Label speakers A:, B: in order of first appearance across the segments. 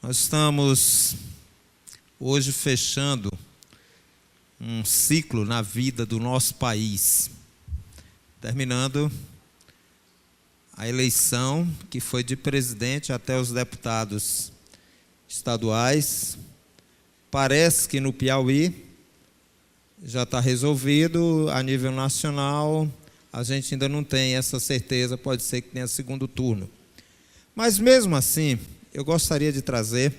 A: Nós estamos hoje fechando um ciclo na vida do nosso país, terminando a eleição que foi de presidente até os deputados estaduais. Parece que no Piauí já está resolvido. A nível nacional, a gente ainda não tem essa certeza, pode ser que tenha segundo turno. Mas mesmo assim, eu gostaria de trazer,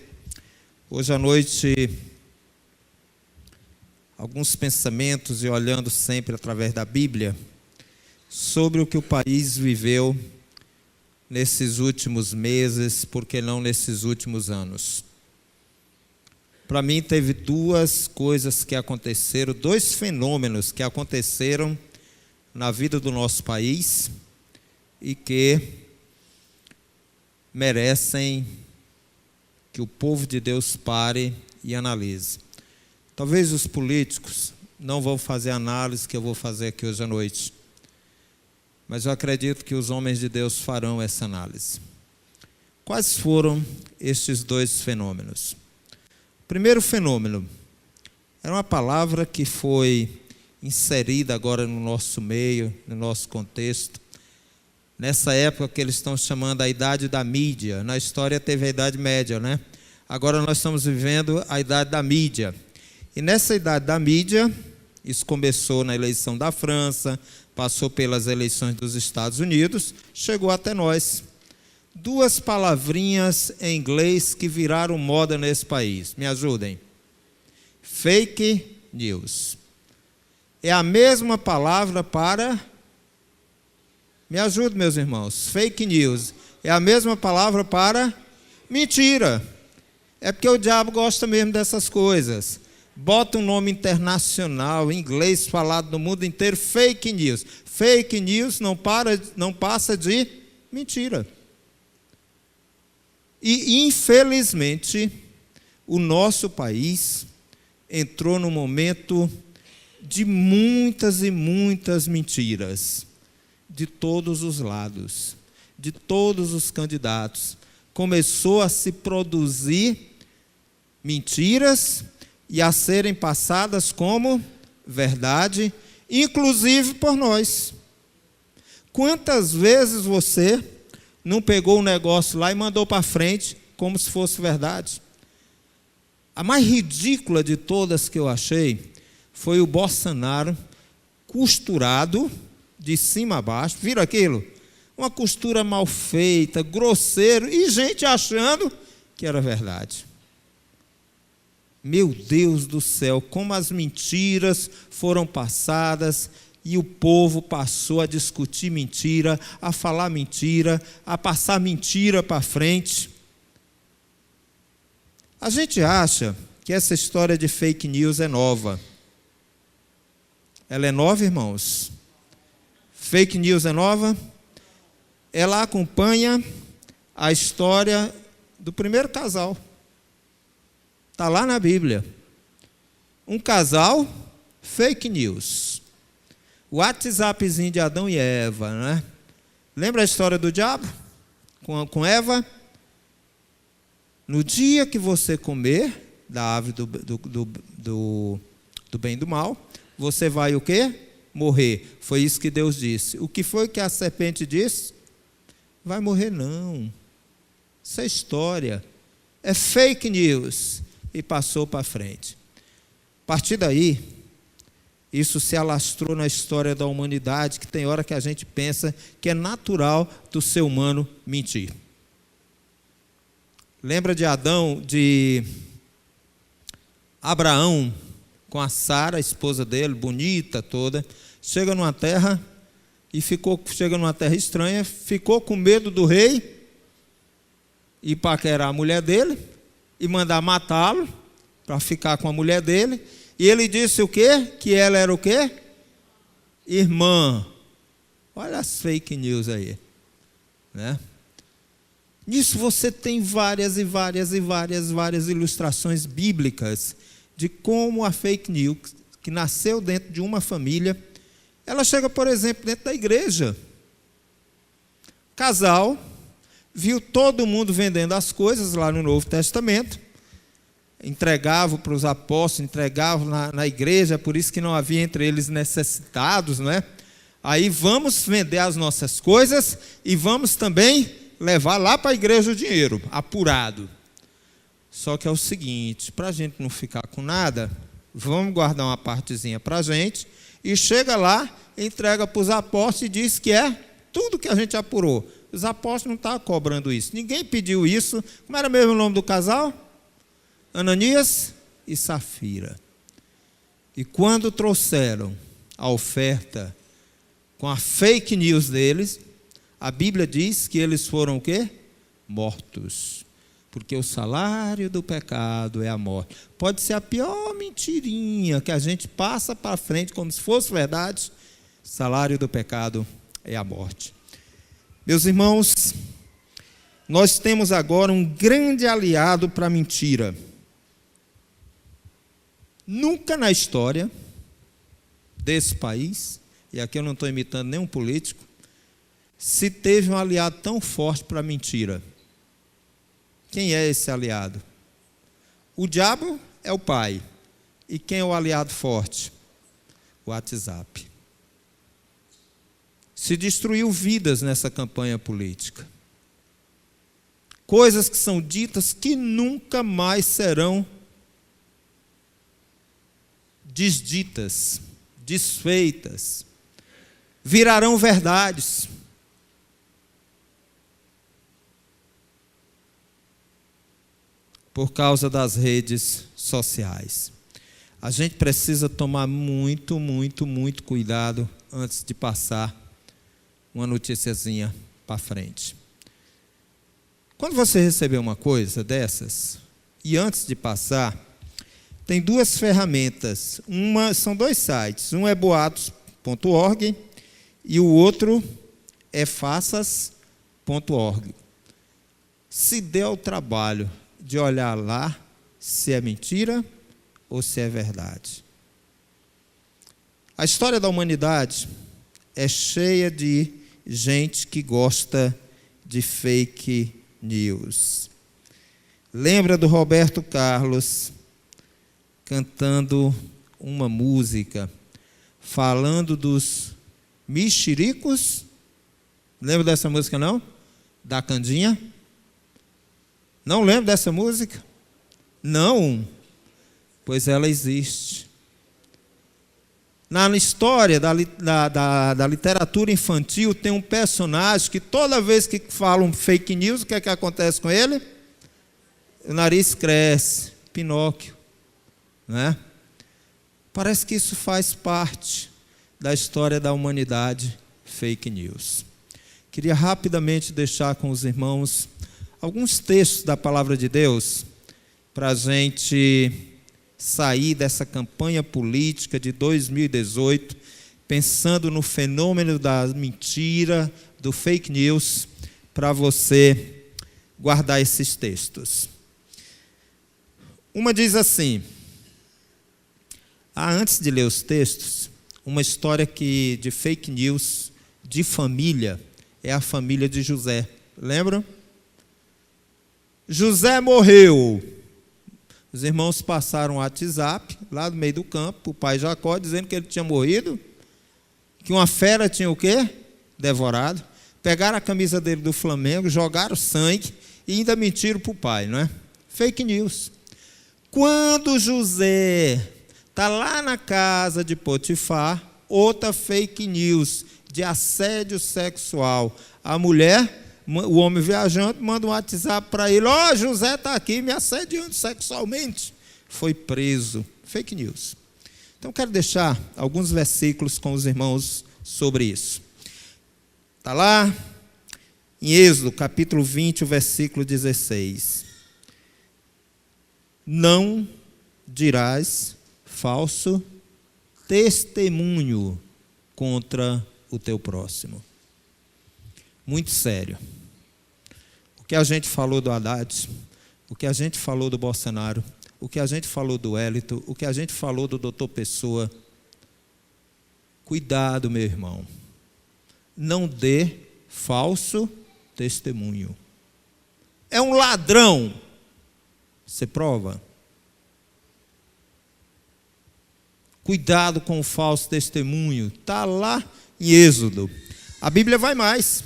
A: hoje à noite, alguns pensamentos, e olhando sempre através da Bíblia, sobre o que o país viveu nesses últimos meses, por que não nesses últimos anos. Para mim, teve duas coisas que aconteceram, dois fenômenos que aconteceram na vida do nosso país e que merecem que o povo de Deus pare e analise. Talvez os políticos não vão fazer a análise que eu vou fazer aqui hoje à noite, mas eu acredito que os homens de Deus farão essa análise. Quais foram estes dois fenômenos? O primeiro fenômeno era uma palavra que foi inserida agora no nosso meio, no nosso contexto, nessa época que eles estão chamando a idade da mídia. Na história teve a Idade Média, né? Agora nós estamos vivendo a idade da mídia. E nessa idade da mídia, isso começou na eleição da França, passou pelas eleições dos Estados Unidos, chegou até nós. Duas palavrinhas em inglês que viraram moda nesse país. Me ajudem. Fake news. É a mesma palavra para... Me ajude, meus irmãos. Fake news é a mesma palavra para mentira. É porque o diabo gosta mesmo dessas coisas. Bota um nome internacional, em inglês, falado no mundo inteiro, fake news. Fake news não passa de mentira. E, infelizmente, o nosso país entrou num momento de muitas e muitas mentiras, de todos os lados, de todos os candidatos. Começou a se produzir mentiras e a serem passadas como verdade, inclusive por nós. Quantas vezes você não pegou um negócio lá e mandou para frente como se fosse verdade? A mais ridícula de todas que eu achei foi o Bolsonaro costurado de cima a baixo. Viram aquilo? Uma costura mal feita, grosseiro, e gente achando que era verdade. Meu Deus do céu, como as mentiras foram passadas e o povo passou a discutir mentira, a falar mentira, a passar mentira para frente. A gente acha que essa história de fake news é nova. Ela é nova, irmãos? Fake news é nova? Ela acompanha a história do primeiro casal. Está lá na Bíblia. Um casal, fake news. O WhatsAppzinho de Adão e Eva, né? Lembra a história do diabo com Eva? No dia que você comer da árvore do bem e do mal, você vai o quê? Morrer. Foi isso que Deus disse. O que foi que a serpente disse? Vai morrer não. Isso é história. É fake news. E passou para frente. A partir daí, isso se alastrou na história da humanidade, que tem hora que a gente pensa que é natural do ser humano mentir. Lembra de Abraão, com a Sara, a esposa dele, bonita toda, chega numa terra estranha, ficou com medo do rei e paquerar a mulher dele e mandar matá-lo para ficar com a mulher dele. E ele disse o quê? Que ela era o quê? Irmã. Olha as fake news aí, né? Nisso você tem várias ilustrações bíblicas de como a fake news, que nasceu dentro de uma família, ela chega, por exemplo, dentro da igreja. Casal viu todo mundo vendendo as coisas lá no Novo Testamento, entregavam para os apóstolos, entregavam na igreja, por isso que não havia entre eles necessitados, não é? Aí vamos vender as nossas coisas e vamos também levar lá para a igreja o dinheiro, apurado. Só que é o seguinte, para a gente não ficar com nada, vamos guardar uma partezinha para a gente, e chega lá, entrega para os apóstolos e diz que é tudo que a gente apurou. Os apóstolos não estavam cobrando isso, ninguém pediu isso. Como era mesmo o nome do casal? Ananias e Safira. E quando trouxeram a oferta com a fake news deles, a Bíblia diz que eles foram o quê? Mortos. Porque o salário do pecado é a morte. Pode ser a pior mentirinha que a gente passa para frente como se fosse verdade. O salário do pecado é a morte. Meus irmãos, nós temos agora um grande aliado para a mentira. Nunca na história desse país, e aqui eu não estou imitando nenhum político, se teve um aliado tão forte para a mentira. Quem é esse aliado? O diabo é o pai. E quem é o aliado forte? O WhatsApp. Se destruiu vidas nessa campanha política. Coisas que são ditas que nunca mais serão desditas, desfeitas, virarão verdades. Por causa das redes sociais. A gente precisa tomar muito cuidado antes de passar uma noticiazinha para frente. Quando você receber uma coisa dessas, e antes de passar, tem duas ferramentas. São dois sites. Um é boatos.org e o outro é faças.org. Se dê ao trabalho de olhar lá se é mentira ou se é verdade. A história da humanidade é cheia de gente que gosta de fake news. Lembra do Roberto Carlos cantando uma música falando dos mexericos? Lembra dessa música não? Da Candinha? Não lembra dessa música? Não, pois ela existe. Na história da literatura infantil tem um personagem que toda vez que falam fake news, o que é que acontece com ele? O nariz cresce, Pinóquio, né? Parece que isso faz parte da história da humanidade, fake news. Queria rapidamente deixar com os irmãos alguns textos da palavra de Deus para a gente sair dessa campanha política de 2018, pensando no fenômeno da mentira, do fake news, para você guardar esses textos. Uma diz assim, antes de ler os textos, uma história de fake news, de família, é a família de José. Lembram? José morreu. Os irmãos passaram o WhatsApp, lá no meio do campo, o pai Jacó, dizendo que ele tinha morrido, que uma fera tinha o quê? Devorado. Pegaram a camisa dele do Flamengo, jogaram sangue e ainda mentiram para o pai, não é? Fake news. Quando José está lá na casa de Potifar, outra fake news de assédio sexual. A mulher, o homem viajante, manda um WhatsApp para ele, José está aqui me assediando sexualmente. Foi preso. Fake news. Então, quero deixar alguns versículos com os irmãos sobre isso. Está lá em Êxodo, capítulo 20, o versículo 16. Não dirás falso testemunho contra o teu próximo. Muito sério. O que a gente falou do Haddad, o que a gente falou do Bolsonaro, o que a gente falou do Wellington, o que a gente falou do doutor Pessoa. Cuidado, meu irmão. Não dê falso testemunho. é um ladrão. Você prova? Cuidado com o falso testemunho. Está lá em Êxodo. A Bíblia vai mais.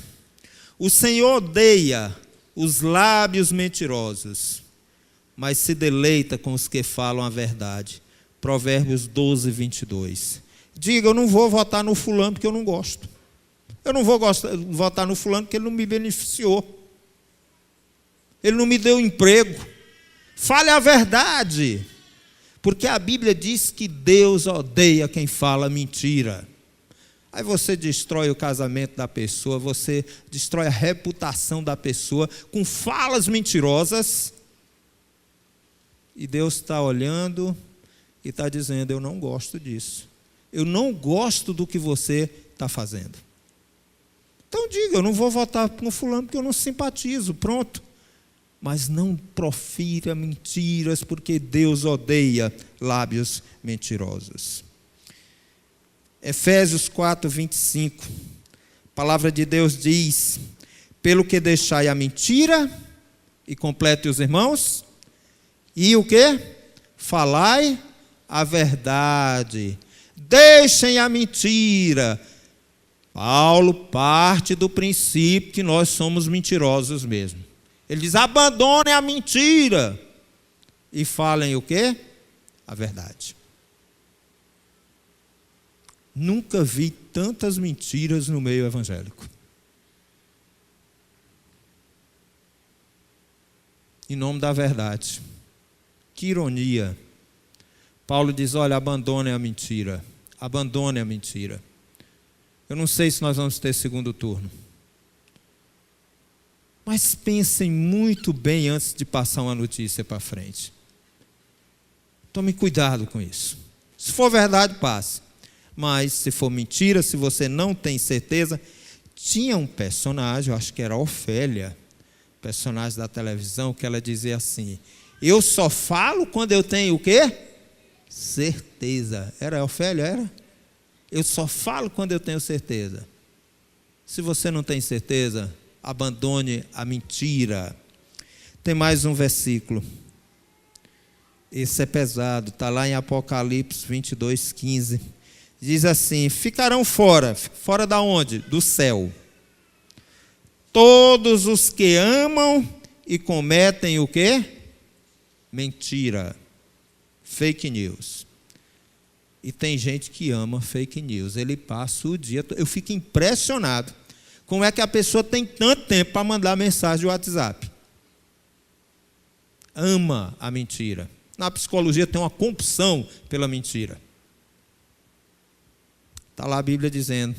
A: O Senhor odeia os lábios mentirosos, mas se deleita com os que falam a verdade. Provérbios 12, 22. Diga, eu não vou votar no fulano porque eu não gosto. Eu não vou votar no fulano porque ele não me beneficiou. Ele não me deu emprego. Fale a verdade. Porque a Bíblia diz que Deus odeia quem fala mentira. Aí você destrói o casamento da pessoa, você destrói a reputação da pessoa com falas mentirosas. E Deus está olhando e está dizendo, eu não gosto disso. Eu não gosto do que você está fazendo. Então diga, eu não vou votar no fulano porque eu não simpatizo, pronto. Mas não profira mentiras, porque Deus odeia lábios mentirosos. Efésios 4, 25. A palavra de Deus diz, pelo que deixai a mentira, e complete os irmãos, e o que? Falai a verdade. Deixem a mentira. Paulo parte do princípio que nós somos mentirosos mesmo. Ele diz, abandonem a mentira e falem o quê? A verdade. Nunca vi tantas mentiras no meio evangélico. Em nome da verdade. Que ironia. Paulo diz, olha, abandonem a mentira. Abandonem a mentira. Eu não sei se nós vamos ter segundo turno. Mas pensem muito bem antes de passar uma notícia para frente. Tome cuidado com isso. Se for verdade, passe. Mas se for mentira, se você não tem certeza... Tinha um personagem, eu acho que era a Ofélia, personagem da televisão, que ela dizia assim, eu só falo quando eu tenho o quê? Certeza. Era a Ofélia, era? Eu só falo quando eu tenho certeza. Se você não tem certeza... abandone a mentira. Tem mais um versículo. Esse é pesado. Está lá em Apocalipse 22, 15. Diz assim, ficarão fora. Fora da onde? Do céu. Todos os que amam e cometem o quê? Mentira. Fake news. E tem gente que ama fake news. Ele passa o dia... Eu fico impressionado. Como é que a pessoa tem tanto tempo para mandar mensagem no WhatsApp? Ama a mentira. Na psicologia tem uma compulsão pela mentira. Está lá a Bíblia dizendo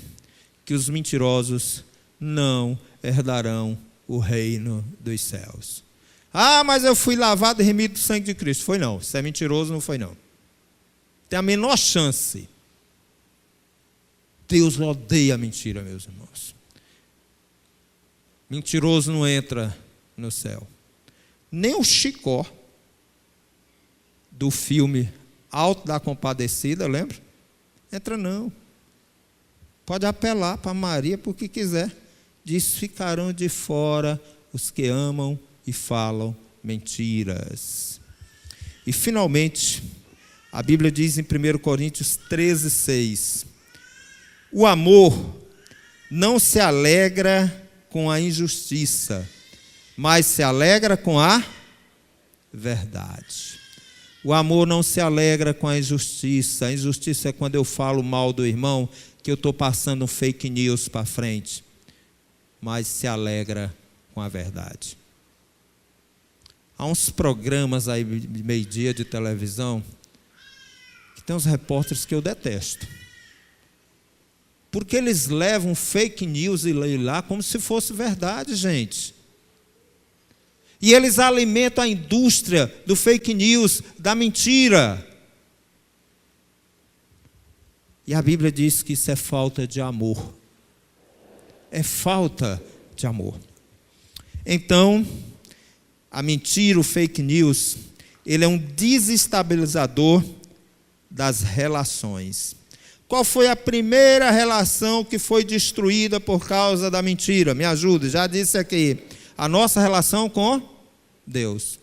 A: que os mentirosos não herdarão o reino dos céus. Ah, mas eu fui lavado e remido do sangue de Cristo. Foi não. Se é mentiroso, não foi não. Tem a menor chance. Deus odeia a mentira, meus irmãos. Mentiroso não entra no céu. Nem o Chicó, do filme Alto da Compadecida, lembra? Entra não. Pode apelar para Maria por que quiser. Diz, ficarão de fora os que amam e falam mentiras. E finalmente, a Bíblia diz em 1 Coríntios 13, 6, o amor não se alegra com a injustiça, mas se alegra com a verdade. O amor não se alegra com a injustiça. A injustiça é quando eu falo mal do irmão, que eu estou passando um fake news para frente. Mas se alegra com a verdade. Há uns programas aí de meio-dia de televisão, que tem uns repórteres que eu detesto. Porque eles levam fake news e leem lá como se fosse verdade, gente. E eles alimentam a indústria do fake news, da mentira. E a Bíblia diz que isso é falta de amor. É falta de amor. Então, a mentira, o fake news, ele é um desestabilizador das relações. Qual foi a primeira relação que foi destruída por causa da mentira? Me ajude, já disse aqui. A nossa relação com Deus.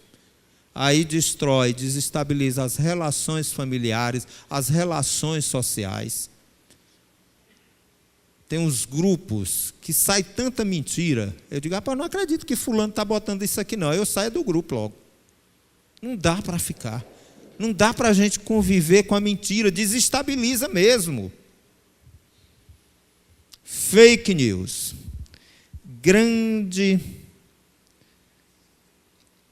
A: Aí destrói, desestabiliza as relações familiares, as relações sociais. Tem uns grupos que sai tanta mentira. Eu digo, rapaz, eu não acredito que fulano está botando isso aqui não. Eu saio do grupo logo. Não dá para ficar. Não dá para a gente conviver com a mentira. Desestabiliza mesmo. Fake news. Grande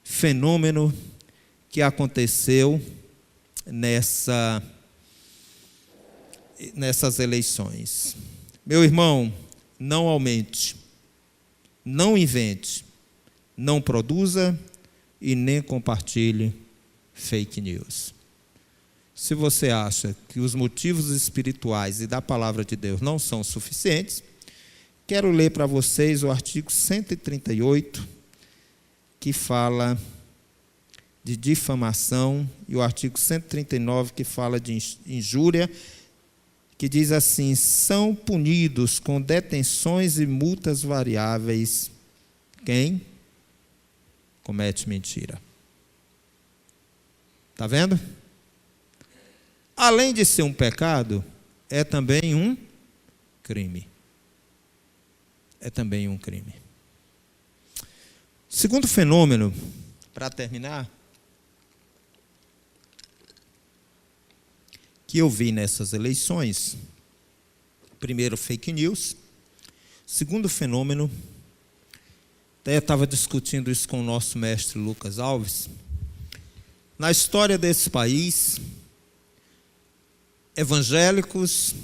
A: fenômeno que aconteceu nessas eleições. Meu irmão, não aumente, não invente, não produza e nem compartilhe fake news. Se você acha que os motivos espirituais e da palavra de Deus não são suficientes, quero ler para vocês o artigo 138, que fala de difamação, e o artigo 139, que fala de injúria, que diz assim: são punidos com detenções e multas variáveis quem comete mentira. Está vendo? Além de ser um pecado, é também um crime. É também um crime. Segundo fenômeno, para terminar, que eu vi nessas eleições, primeiro, fake news. Segundo fenômeno, até eu estava discutindo isso com o nosso mestre Lucas Alves. Na história desse país, evangélicos,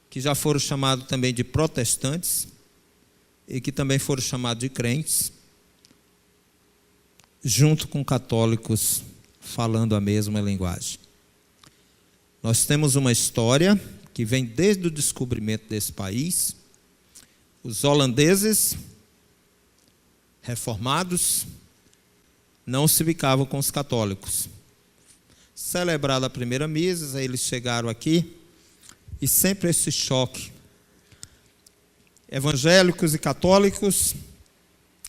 A: que já foram chamados também de protestantes, e que também foram chamados de crentes, junto com católicos, falando a mesma linguagem. Nós temos uma história que vem desde o descobrimento desse país. Os holandeses reformados não se bicavam com os católicos. Celebrada a primeira missa, eles chegaram aqui e sempre esse choque. Evangélicos e católicos,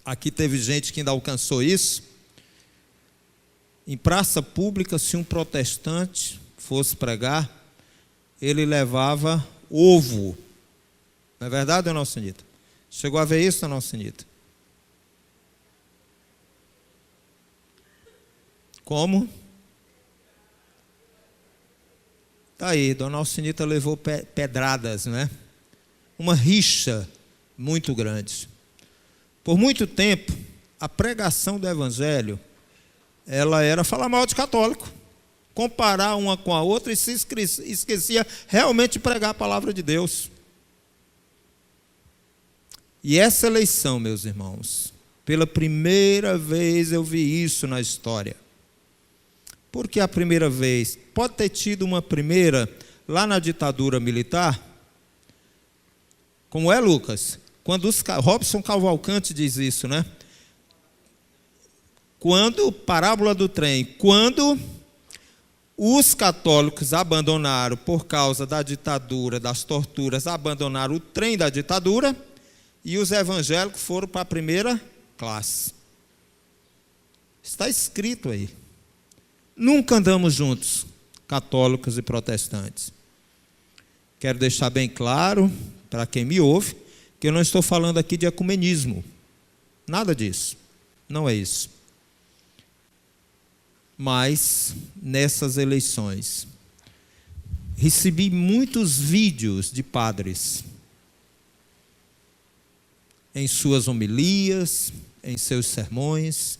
A: aqui teve gente que ainda alcançou isso. Em praça pública, se um protestante fosse pregar, ele levava ovo. Não é verdade, dona Alcinita? Chegou a ver isso, dona Alcinita? Como? Está aí, dona Alcinita levou pedradas, não é? Uma rixa muito grande. Por muito tempo, a pregação do evangelho, ela era falar mal de católico, comparar uma com a outra e se esquecia realmente de pregar a palavra de Deus. E essa eleição, meus irmãos, pela primeira vez eu vi isso na história. Por que a primeira vez? Pode ter tido uma primeira lá na ditadura militar? Como é, Lucas? Quando Robson Cavalcante diz isso, né? Parábola do trem, quando os católicos abandonaram, por causa da ditadura, das torturas, abandonaram o trem da ditadura, e os evangélicos foram para a primeira classe. Está escrito aí. Nunca andamos juntos, católicos e protestantes. Quero deixar bem claro, para quem me ouve, que eu não estou falando aqui de ecumenismo. Nada disso. Não é isso. Mas, nessas eleições, recebi muitos vídeos de padres em suas homilias, em seus sermões,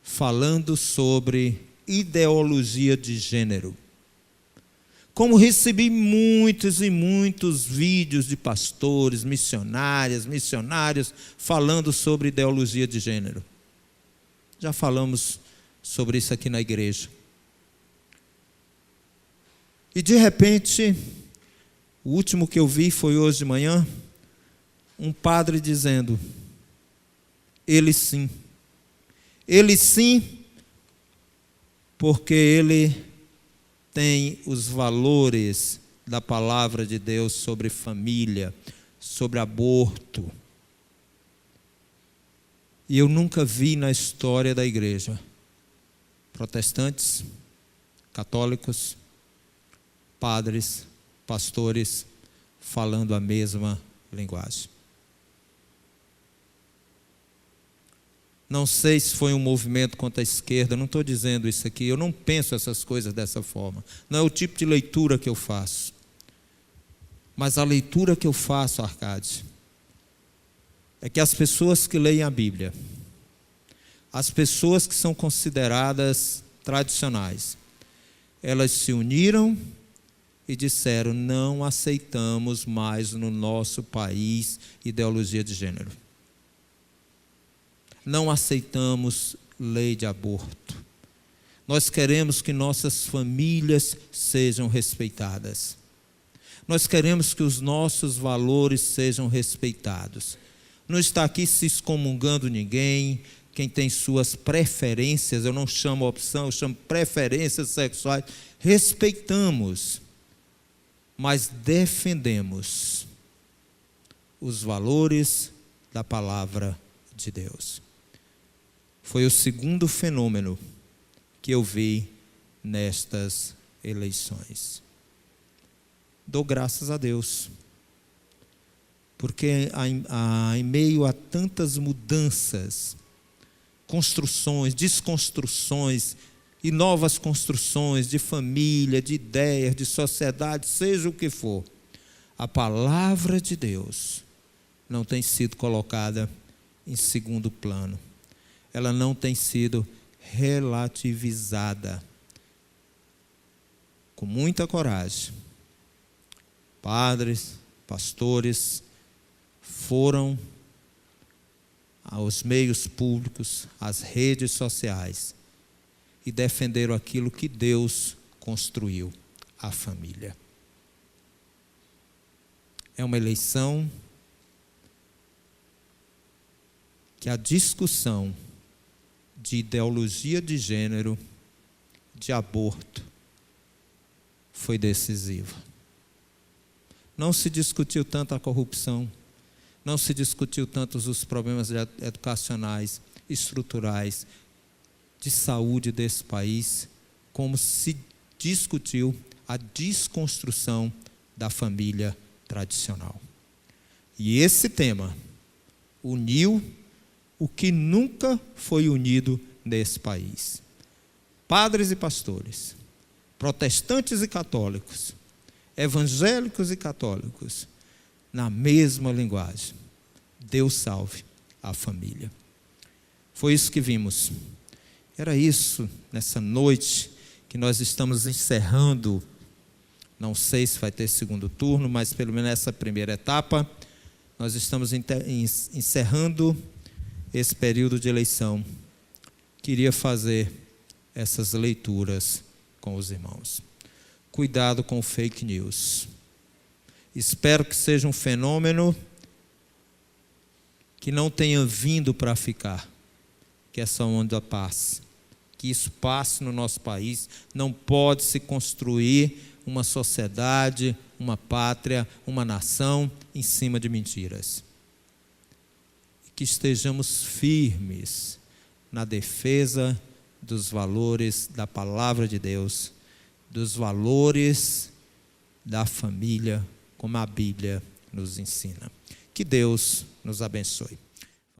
A: falando sobre ideologia de gênero. Como recebi muitos e muitos vídeos de pastores, missionários, falando sobre ideologia de gênero. Já falamos sobre isso aqui na igreja. E de repente, o último que eu vi foi hoje de manhã, um padre dizendo: ele sim, porque ele tem os valores da palavra de Deus sobre família, sobre aborto. E eu nunca vi na história da igreja protestantes, católicos, padres, pastores falando a mesma linguagem. Não sei se foi um movimento contra a esquerda, não estou dizendo isso aqui, eu não penso essas coisas dessa forma. Não é o tipo de leitura que eu faço. Mas a leitura que eu faço, Arcade, é que as pessoas que leem a Bíblia, as pessoas que são consideradas tradicionais, elas se uniram e disseram: não aceitamos mais no nosso país ideologia de gênero. Não aceitamos lei de aborto. Nós queremos que nossas famílias sejam respeitadas. Nós queremos que os nossos valores sejam respeitados. Não está aqui se excomungando ninguém. Quem tem suas preferências, eu não chamo opção, eu chamo preferências sexuais. Respeitamos, mas defendemos os valores da palavra de Deus. Foi o segundo fenômeno que eu vi nestas eleições. Dou graças a Deus, porque em meio a tantas mudanças, construções, desconstruções e novas construções de família, de ideias, de sociedade, seja o que for, a palavra de Deus não tem sido colocada em segundo plano. Ela não tem sido relativizada. Com muita coragem, padres, pastores foram aos meios públicos, às redes sociais, e defenderam aquilo que Deus construiu, a família. É uma eleição que a discussão de ideologia de gênero, de aborto, foi decisiva. Não se discutiu tanto a corrupção, não se discutiu tanto os problemas educacionais, estruturais, de saúde desse país, como se discutiu a desconstrução da família tradicional. E esse tema uniu o que nunca foi unido nesse país. Padres e pastores, protestantes e católicos, evangélicos e católicos, na mesma linguagem. Deus salve a família. Foi isso que vimos. Era isso, nessa noite, que nós estamos encerrando. Não sei se vai ter segundo turno, mas pelo menos nessa primeira etapa, nós estamos encerrando esse período de eleição. Queria fazer essas leituras com os irmãos. Cuidado com o fake news. Espero que seja um fenômeno que não tenha vindo para ficar, que essa onda passe, que isso passe no nosso país. Não pode se construir uma sociedade, uma pátria, uma nação em cima de mentiras. Que estejamos firmes na defesa dos valores da palavra de Deus, dos valores da família, como a Bíblia nos ensina. Que Deus nos abençoe.